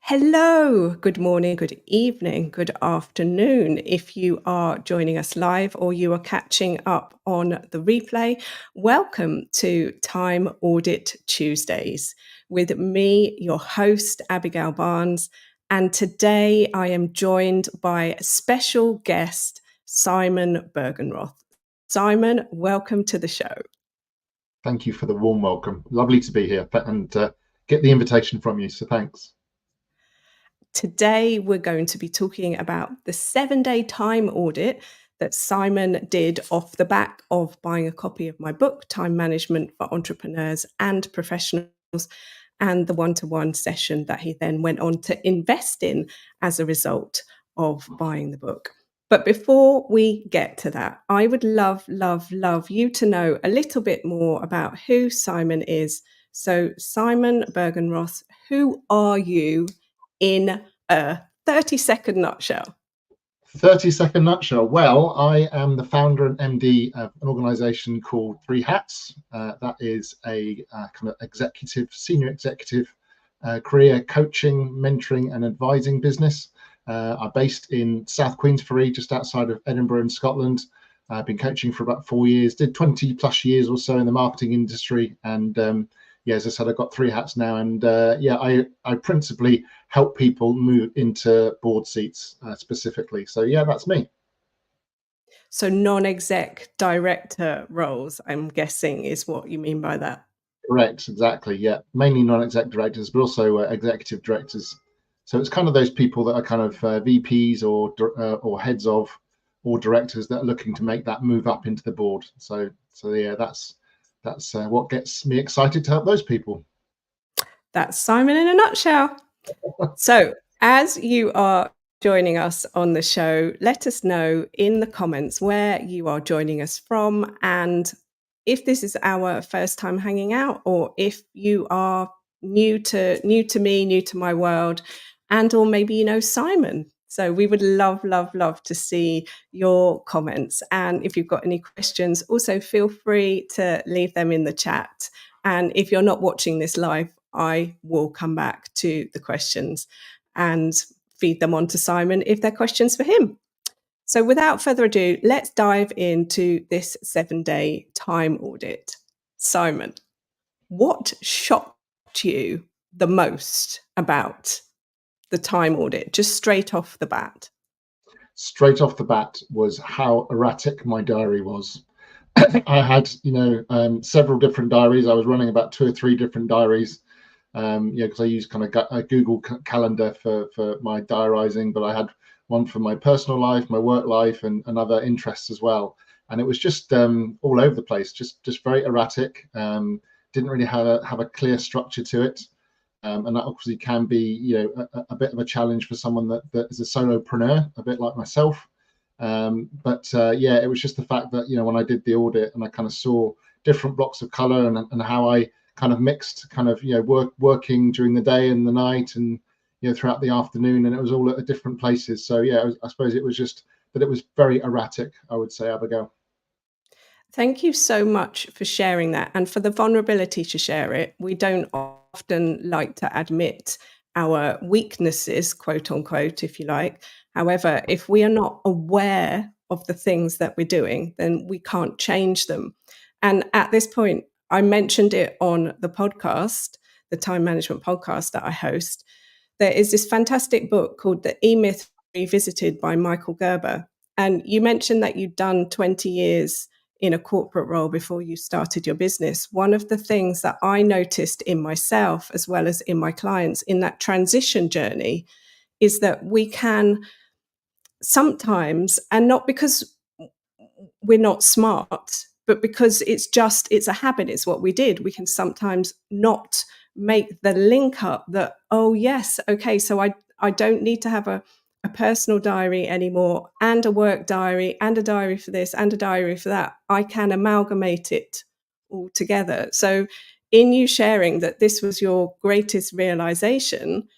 Hello, good morning, good evening, good afternoon. If you are joining us live or you are catching up on the replay, welcome to Time Audit Tuesdays with me, your host, Abigail Barnes. And today I am joined by special guest, Simon Bergenroth. Simon, welcome to the show. Thank you for the warm welcome. Lovely to be here and get the invitation from you. So thanks. Today, we're going to be talking about the 7-day time audit that Simon did off the back of buying a copy of my book, Time Management for Entrepreneurs and Professionals, and the one-to-one session that he then went on to invest in as a result of buying the book. But before we get to that, I would love you to know a little bit more about who Simon is. So, Simon Bergenroth, who are you in a 30-second nutshell? 30-second nutshell. Well, I am the founder and MD of an organisation called Three Hats. That is a kind of senior executive career coaching, mentoring and advising business. I'm based in South Queensferry, just outside of Edinburgh in Scotland. I've been coaching for about 4 years, did 20 plus years or so in the marketing industry. And as I said, I've got three hats now. And I principally help people move into board seats specifically. So that's me. So non-exec director roles, I'm guessing, is what you mean by that. Correct, exactly. Yeah, mainly non-exec directors, but also executive directors. So it's kind of those people that are kind of VPs or heads of or directors that are looking to make that move up into the board. So that's what gets me excited to help those people. That's Simon in a nutshell. So as you are joining us on the show, let us know in the comments where you are joining us from, and if this is our first time hanging out, or if you are new to me, new to my world, and or maybe you know Simon. So we would love to see your comments. And if you've got any questions, also feel free to leave them in the chat. And if you're not watching this live, I will come back to the questions and feed them on to Simon if they're questions for him. So without further ado, let's dive into this 7-day time audit. Simon, what shocked you the most about the time audit, just straight off the bat? Straight off the bat was how erratic my diary was. I had, several different diaries. I was running about 2 or 3 different diaries. Because I use kind of a Google Calendar for my diarising, but I had one for my personal life, my work life, and other interests as well. And it was just all over the place, just very erratic. Didn't really have a clear structure to it, and that obviously can be a bit of a challenge for someone that is a solopreneur, a bit like myself. But it was just the fact that when I did the audit and I kind of saw different blocks of colour and how I kind of mixed kind of working during the day and the night and throughout the afternoon, and it was all at different places. So I suppose it was just that it was very erratic, I would say, Abigail. Thank you so much for sharing that and for the vulnerability to share it. We don't often like to admit our weaknesses, quote unquote, if you like. However, if we are not aware of the things that we're doing, then we can't change them. And at this point, I mentioned it on the podcast, the time management podcast that I host. There is this fantastic book called The E-Myth Revisited by Michael Gerber. And you mentioned that you'd done 20 years in a corporate role before you started your business. One of the things that I noticed in myself, as well as in my clients in that transition journey, is that we can sometimes, and not because we're not smart, but because it's a habit, it's what we did. We can sometimes not make the link up that, oh yes, okay, so I don't need to have a personal diary anymore, and a work diary, and a diary for this, and a diary for that. I can amalgamate it all together. So in you sharing that this was your greatest realization,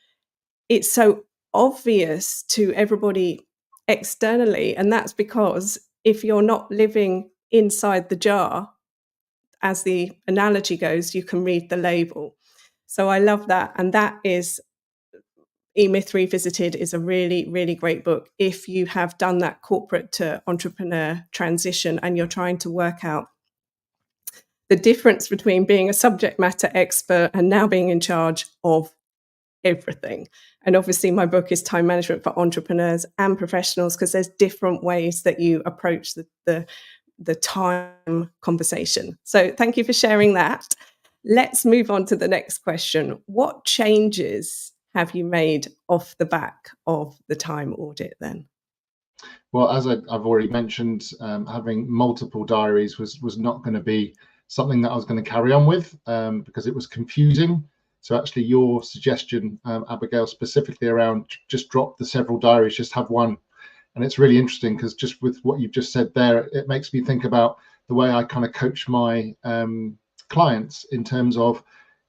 it's so obvious to everybody externally, and that's because if you're not living inside the jar, as the analogy goes, you can read the label. So I love that. And that is E-Myth Revisited is a really, really great book if you have done that corporate to entrepreneur transition and you're trying to work out the difference between being a subject matter expert and now being in charge of everything. And obviously my book is Time Management for Entrepreneurs and Professionals, because there's different ways that you approach the time conversation. So thank you for sharing that. Let's move on to the next question. What changes have you made off the back of the time audit then? Well, as I've already mentioned, having multiple diaries was not going to be something that I was going to carry on with, because it was confusing. So actually your suggestion, Abigail, specifically around just drop the several diaries, just have one. And it's really interesting because just with what you've just said there, it makes me think about the way I kind of coach my clients in terms of,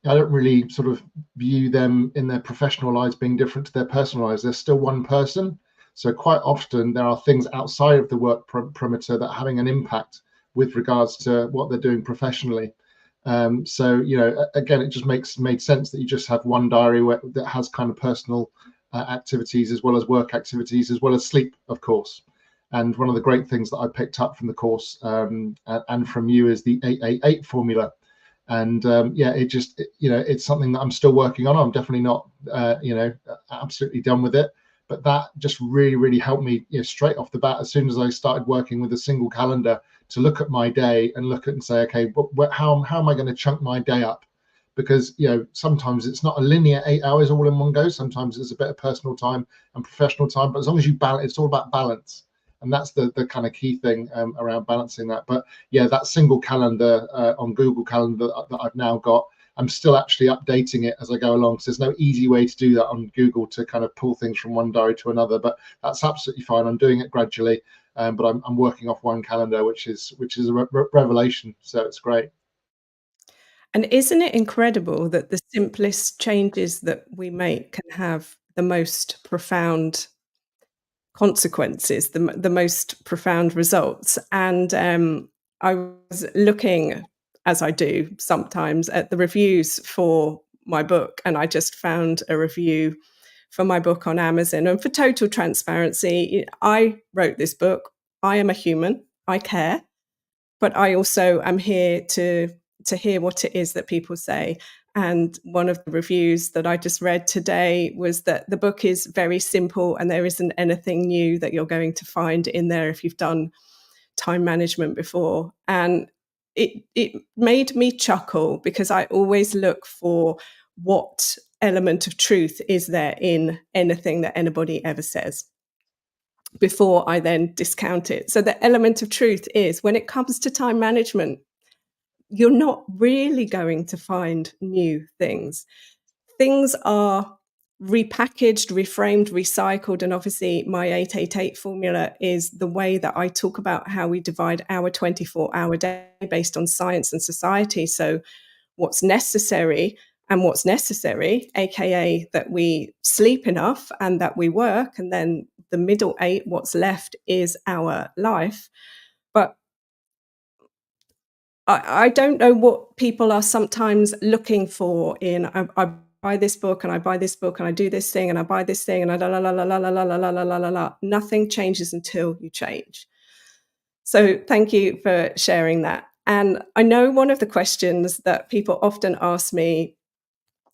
I don't really sort of view them in their professional lives being different to their personal lives. They're still one person. So quite often there are things outside of the work perimeter that are having an impact with regards to what they're doing professionally. So, you know, again, it just made sense that you just have one diary that has kind of personal activities as well as work activities, as well as sleep, of course. And one of the great things that I picked up from the course and from you is the 888 formula. And yeah, you know, it's something that I'm still working on. I'm definitely not, you know, absolutely done with it. But that just really, really helped me, you know, straight off the bat, as soon as I started working with a single calendar, to look at my day and look at and say, okay, how am I going to chunk my day up? Because, you know, sometimes it's not a linear 8 hours all in one go. Sometimes it's a bit of personal time and professional time. But as long as you balance, it's all about balance. And that's the kind of key thing around balancing that. But yeah, that single calendar on Google Calendar that I've now got, I'm still actually updating it as I go along. So there's no easy way to do that on Google to kind of pull things from one diary to another, but that's absolutely fine. I'm doing it gradually, but I'm working off one calendar, which is a revelation. So it's great. And isn't it incredible that the simplest changes that we make can have the most profound consequences, the most profound results? And I was looking, as I do sometimes, at the reviews for my book, and I just found a review for my book on Amazon. And for total transparency, I wrote this book. I am a human. I care, but I also am here to hear what it is that people say. And one of the reviews that I just read today was that the book is very simple and there isn't anything new that you're going to find in there if you've done time management before. And it made me chuckle, because I always look for what element of truth is there in anything that anybody ever says before I then discount it. So the element of truth is, when it comes to time management, you're not really going to find new things. Things are repackaged, reframed, recycled. And obviously my 888 formula is the way that I talk about how we divide our 24-hour day based on science and society. So what's necessary and what's necessary, aka that we sleep enough and that we work, and then the middle 8, what's left, is our life. But I don't know what people are sometimes looking for in, I buy this book and I buy this book and I do this thing and I buy this thing and I la la la la la la la la la la la la. Nothing changes until you change. So thank you for sharing that. And I know one of the questions that people often ask me,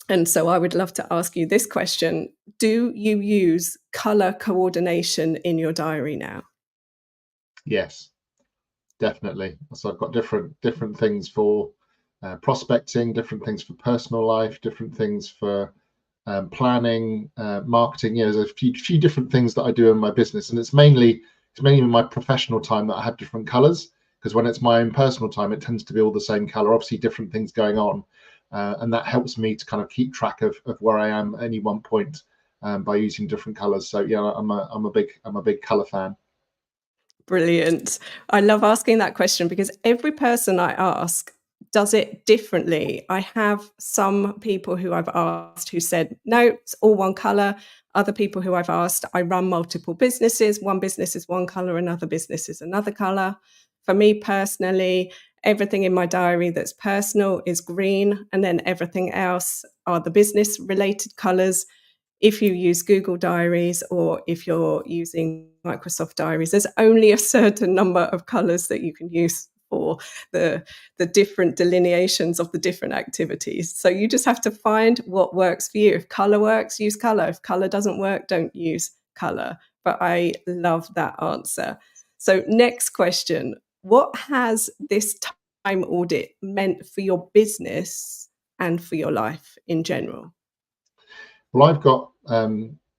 and so I would love to ask you this question: do you use color coordination in your diary now? Yes, definitely. So I've got different things for prospecting, different things for personal life, different things for planning, marketing. You know, there's a few different things that I do in my business, and it's mainly in my professional time that I have different colors, because when it's my own personal time, it tends to be all the same color. Obviously, different things going on, and that helps me to kind of keep track of where I am at any one point by using different colors. So yeah, I'm a big color fan. Brilliant. I love asking that question because every person I ask does it differently. I have some people who I've asked who said, no, it's all one color. Other people who I've asked, I run multiple businesses. One business is one color, another business is another color. For me personally, everything in my diary that's personal is green, and then everything else are the business related colors. if you use Google Diaries or if you're using Microsoft Diaries, there's only a certain number of colors that you can use for the different delineations of the different activities. So you just have to find what works for you. If color works, use color. If color doesn't work, don't use color. But I love that answer. So next question, what has this time audit meant for your business and for your life in general? Well, I've got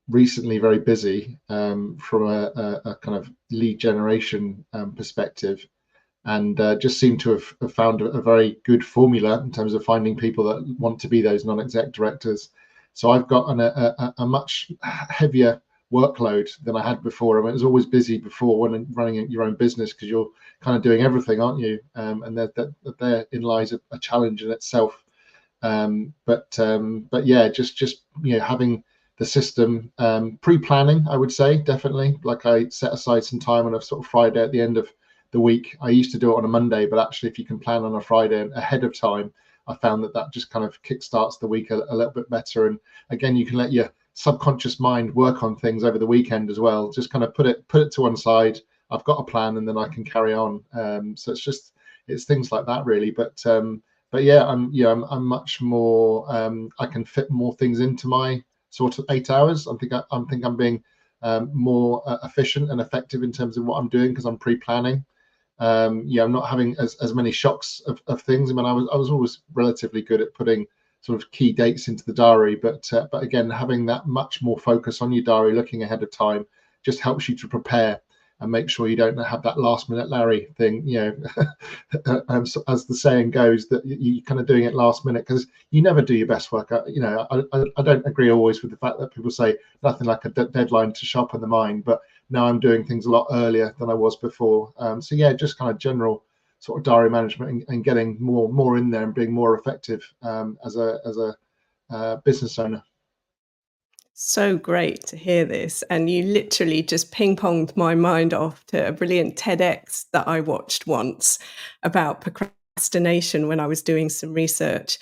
recently very busy from a kind of lead generation perspective, and just seem to have found a very good formula in terms of finding people that want to be those non-exec directors. So I've got a much heavier workload than I had before. I mean, it was always busy before when running your own business, because you're kind of doing everything, aren't you? And therein lies a challenge in itself. But yeah, just having the system, pre-planning, I would say, definitely. Like, I set aside some time on a sort of Friday at the end of the week. I used to do it on a Monday, but actually if you can plan on a Friday ahead of time, I found that just kind of kickstarts the week a little bit better. And again, you can let your subconscious mind work on things over the weekend as well. Just kind of put it to one side. I've got a plan, and then I can carry on. So it's things like that, really. But yeah, I'm much more. I can fit more things into my sort of 8 hours. I think I'm being more efficient and effective in terms of what I'm doing, because I'm pre-planning. I'm not having as many shocks of things. I mean, I was always relatively good at putting sort of key dates into the diary, but again, having that much more focus on your diary, looking ahead of time, just helps you to prepare and make sure you don't have that last minute Larry thing, so, as the saying goes, that you're kind of doing it last minute, because you never do your best work. I don't agree always with the fact that people say nothing like a deadline to sharpen the mind, but now I'm doing things a lot earlier than I was before. So yeah, just kind of general sort of diary management, and getting more in there and being more effective as a business owner. So great to hear this. And you literally just ping ponged my mind off to a brilliant TEDx that I watched once about procrastination when I was doing some research.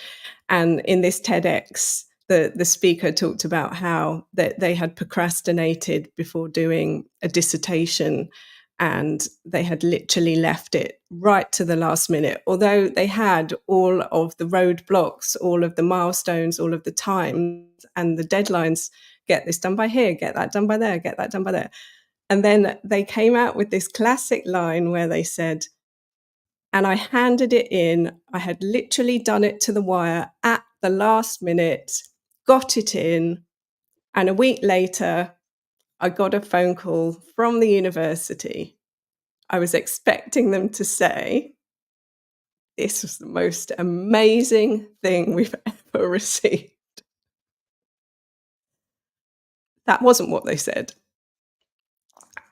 And in this TEDx, the speaker talked about how that they had procrastinated before doing a dissertation, and they had literally left it right to the last minute, although they had all of the roadblocks, all of the milestones, all of the times and the deadlines. Get this done by here, get that done by there, get that done by there. And then they came out with this classic line where they said, and I handed it in. I had literally done it to the wire at the last minute, got it in, and a week later, I got a phone call from the university. I was expecting them to say, this was the most amazing thing we've ever received. That wasn't what they said.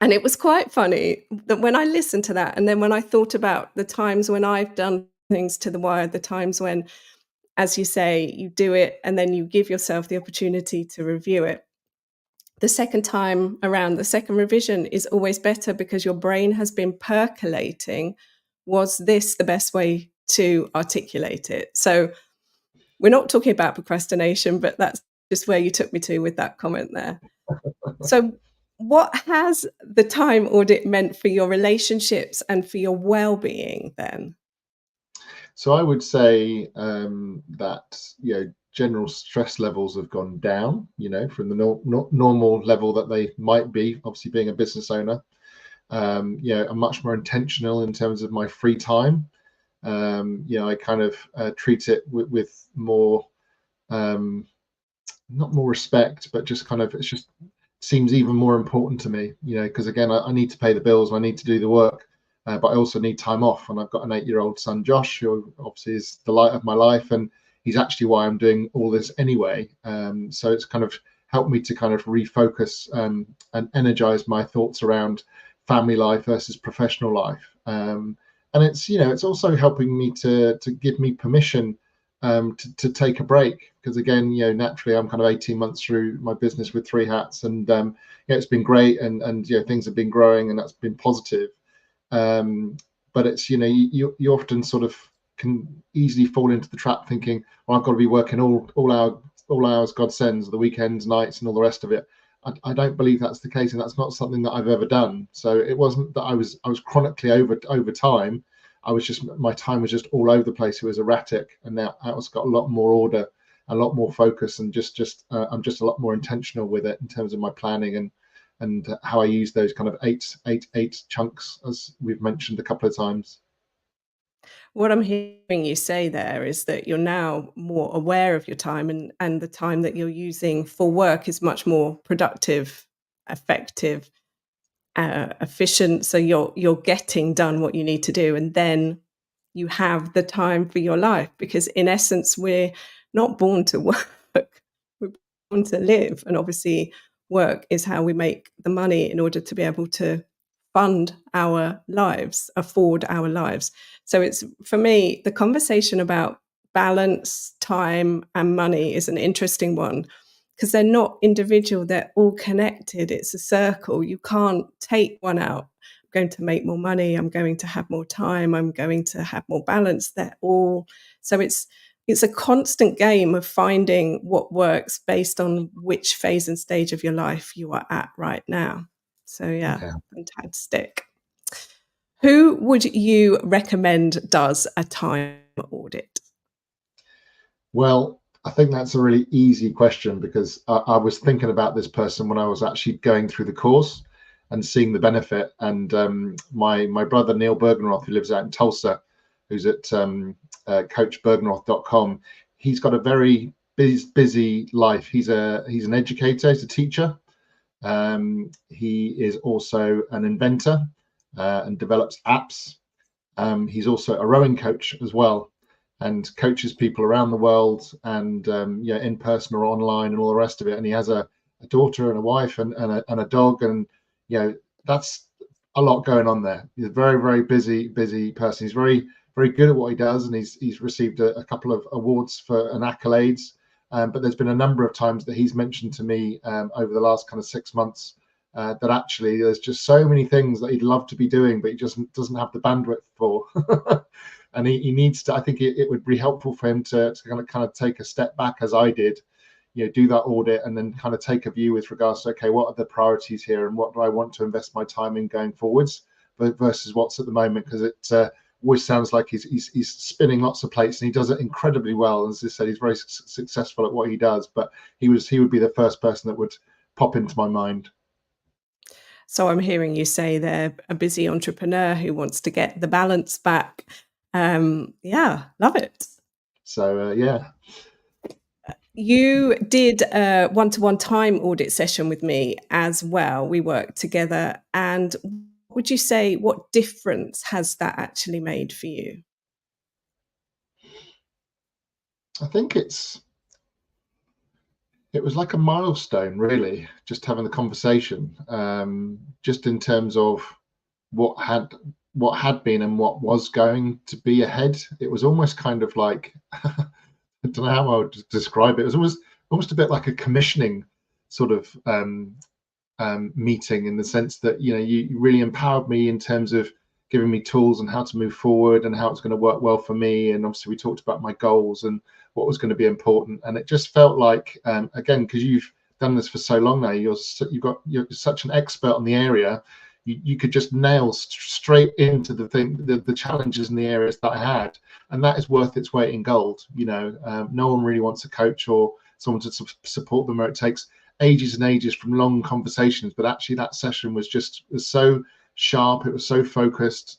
And it was quite funny that when I listened to that, and then when I thought about the times when I've done things to the wire, the times when, as you say, you do it and then you give yourself the opportunity to review it. The second time around, the second revision is always better, because your brain has been percolating. Was this the best way to articulate it? So we're not talking about procrastination, but that's just where you took me to with that comment there. So what has the time audit meant for your relationships and for your well-being then? So I would say that general stress levels have gone down, from the normal level that they might be. Obviously, being a business owner, I'm much more intentional in terms of my free time. I kind of treat it with more, not more respect, but just kind of, it's just seems even more important to me, because again, I need to pay the bills, I need to do the work. But I also need time off, and I've got an 8-year-old son, Josh, who obviously is the light of my life, and he's actually why I'm doing all this anyway. So it's kind of helped me to kind of refocus and energize my thoughts around family life versus professional life. And it's also helping me to give me permission to take a break, because again, naturally I'm kind of 18 months through my business with 3 hats, and it's been great, and things have been growing, and that's been positive. But it's you often sort of can easily fall into the trap thinking, well, I've got to be working all hour all hours God sends, the weekends, nights, and all the rest of it. I don't believe that's the case, and that's not something that I've ever done. So it wasn't that I was chronically over time. I was just, my time was just all over the place. It was erratic, and now I also got a lot more order, a lot more focus, and I'm just a lot more intentional with it in terms of my planning and how I use those kind of eight chunks, as we've mentioned a couple of times. What I'm hearing you say there is that you're now more aware of your time, and the time that you're using for work is much more productive, effective, efficient. So you're getting done what you need to do, and then you have the time for your life, because in essence we're not born to work. We're born to live, and obviously work is how we make the money in order to be able to fund our lives, afford our lives. So it's, for me, the conversation about balance, time and money is an interesting one, because they're not individual, they're all connected. It's a circle. You can't take one out. I'm going to make more money, I'm going to have more time, I'm going to have more balance. They're all, so it's a constant game of finding what works based on which phase and stage of your life you are at right now. So yeah, Yeah. fantastic. Who would you recommend does a time audit? Well, I think that's a really easy question, because I was thinking about this person when I was actually going through the course and seeing the benefit. And my brother Neil Bergenroth, who lives out in Tulsa, who's at coachbergenroth.com, he's got a very busy life. He's an educator, he's a teacher. He is also an inventor and develops apps. He's also a rowing coach as well, and coaches people around the world, and in person or online and all the rest of it. And he has a daughter and a wife and a dog, and that's a lot going on there. He's a very, very busy person. He's very, very good at what he does, and he's received a couple of awards and accolades. But there's been a number of times that he's mentioned to me over the last kind of 6 months that actually there's just so many things that he'd love to be doing, but he just doesn't have the bandwidth for. And he needs to, I think it would be helpful for him to kind of take a step back, as I did, do that audit, and then kind of take a view with regards to, okay, what are the priorities here, and what do I want to invest my time in going forwards versus what's at the moment, because it always sounds like he's spinning lots of plates, and he does it incredibly well. As I said, he's very successful at what he does, but he would be the first person that would pop into my mind. So I'm hearing you say they're a busy entrepreneur who wants to get the balance back. Yeah, love it. So yeah. You did a one-to-one time audit session with me as well. We worked together. And would you say, what difference has that actually made for you? I think it was like a milestone, really, just having the conversation, just in terms of what had been and what was going to be ahead. It was almost kind of like I don't know how I would describe it. It was almost a bit like a commissioning sort of meeting, in the sense that you really empowered me in terms of giving me tools and how to move forward and how it's going to work well for me. And obviously we talked about my goals and what was going to be important. And it just felt like, again, because you've done this for so long now, you're such an expert on the area, you could just nail straight into the challenges and the areas that I had. And that is worth its weight in gold. No one really wants a coach or someone to support them where it takes ages and ages from long conversations. But actually that session was so sharp, it was so focused,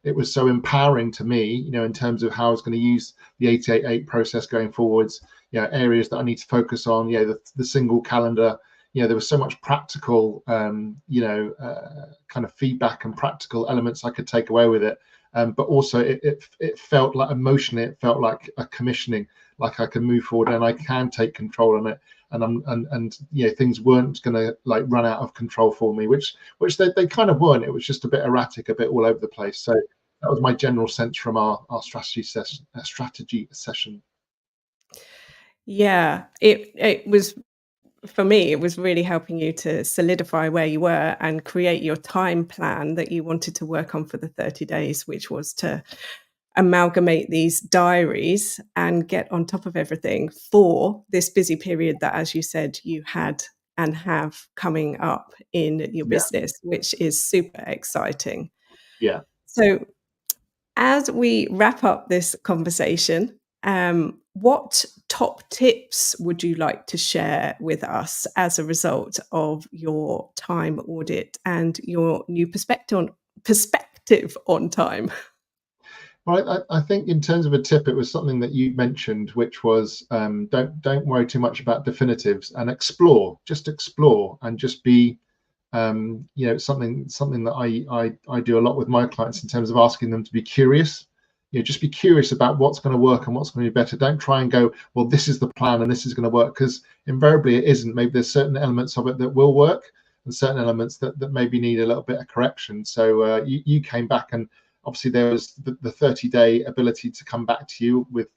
it was so empowering to me, in terms of how I was going to use the 888 process going forwards, areas that I need to focus on, the single calendar. There was so much practical kind of feedback and practical elements I could take away with it, but also it felt like, emotionally, it felt like a commissioning, like I can move forward and I can take control on it. And things weren't going to like run out of control for me, which they kind of weren't. It was just a bit erratic, a bit all over the place. So that was my general sense from our strategy session. Yeah, it was, for me, it was really helping you to solidify where you were and create your time plan that you wanted to work on for the 30 days, which was to amalgamate these diaries and get on top of everything for this busy period that, as you said, you had and have coming up in your business, which is super exciting. Yeah. So as we wrap up this conversation, what top tips would you like to share with us as a result of your time audit and your new perspective on time? Well, I think in terms of a tip, it was something that you mentioned, which was don't worry too much about definitives and just explore and just be something that I do a lot with my clients in terms of asking them to be curious. Just be curious about what's going to work and what's going to be better. Don't try and go, well, this is the plan and this is going to work, because invariably it isn't. Maybe there's certain elements of it that will work and certain elements that maybe need a little bit of correction. So you came back, and obviously there was the 30-day ability to come back to you with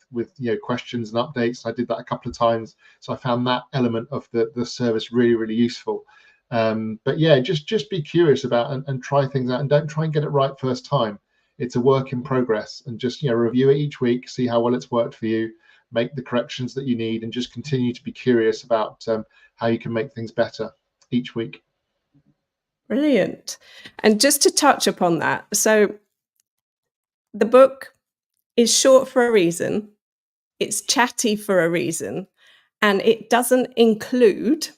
questions and updates. I did that a couple of times, so I found that element of the service really useful. But yeah, just be curious about and try things out, and don't try and get it right first time. It's a work in progress, and just review it each week, see how well it's worked for you, make the corrections that you need, and just continue to be curious about how you can make things better each week. Brilliant. And just to touch upon that, so the book is short for a reason, it's chatty for a reason, and it doesn't include,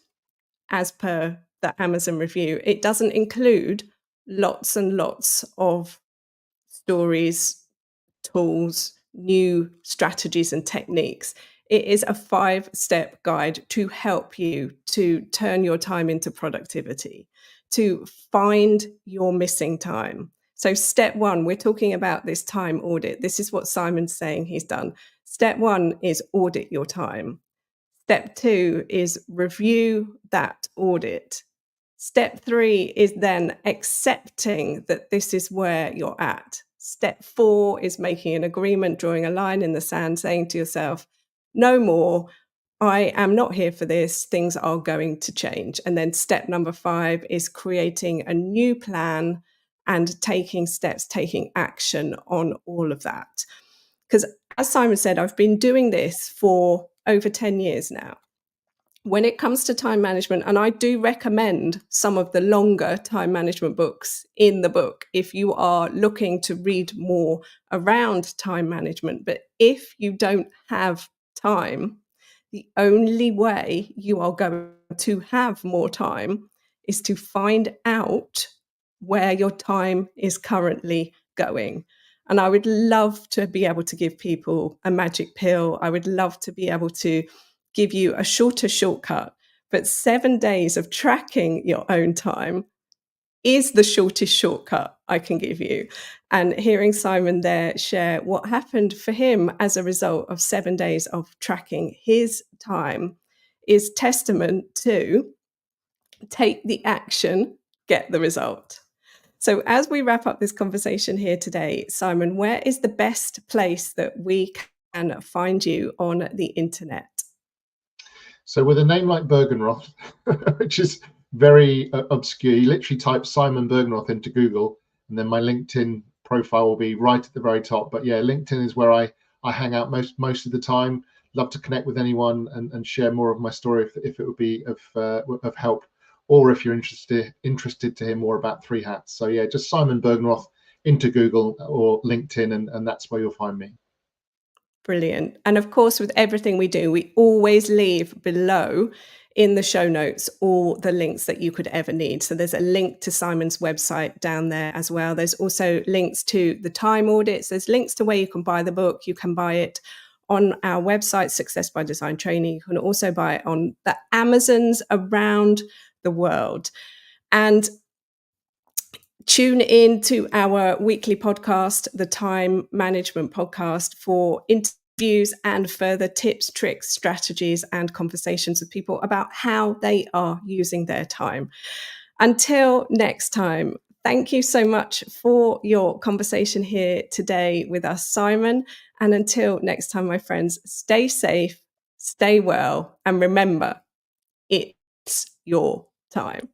as per the Amazon review, it doesn't include lots and lots of stories, tools, new strategies and techniques. It is a 5-step guide to help you to turn your time into productivity, to find your missing time. So step 1, we're talking about this time audit. This is what Simon's saying he's done. Step 1 is audit your time. Step 2 is review that audit. Step 3 is then accepting that this is where you're at. Step 4 is making an agreement, drawing a line in the sand, saying to yourself, no more, I am not here for this, things are going to change. And then step number 5 is creating a new plan and taking steps, taking action on all of that. Because as Simon said, I've been doing this for over 10 years now. When it comes to time management, and I do recommend some of the longer time management books in the book if you are looking to read more around time management. But if you don't have time, the only way you are going to have more time is to find out where your time is currently going. And I would love to be able to give people a magic pill. I would love to be able to give you a shorter shortcut, but 7 days of tracking your own time is the shortest shortcut I can give you. And hearing Simon there share what happened for him as a result of 7 days of tracking his time is testament to take the action, get the result. So as we wrap up this conversation here today, Simon, where is the best place that we can find you on the internet? So with a name like Bergenroth, which is very obscure, you literally type Simon Bergenroth into Google, and then my LinkedIn profile will be right at the very top. But yeah, LinkedIn is where I hang out most of the time. Love to connect with anyone and share more of my story if it would be of help, or if you're interested to hear more about 3 hats. So yeah, just Simon Bergenroth into Google or LinkedIn, and that's where you'll find me. Brilliant. And of course, with everything we do, we always leave below in the show notes all the links that you could ever need. So there's a link to Simon's website down there as well. There's also links to the time audits. There's links to where you can buy the book. You can buy it on our website, Success by Design Training. You can also buy it on the Amazons around the world. And tune in to our weekly podcast, the Time Management Podcast, for interviews and further tips, tricks, strategies, and conversations with people about how they are using their time. Until next time, thank you so much for your conversation here today with us, Simon. And until next time, my friends, stay safe, stay well, and remember, it's your time.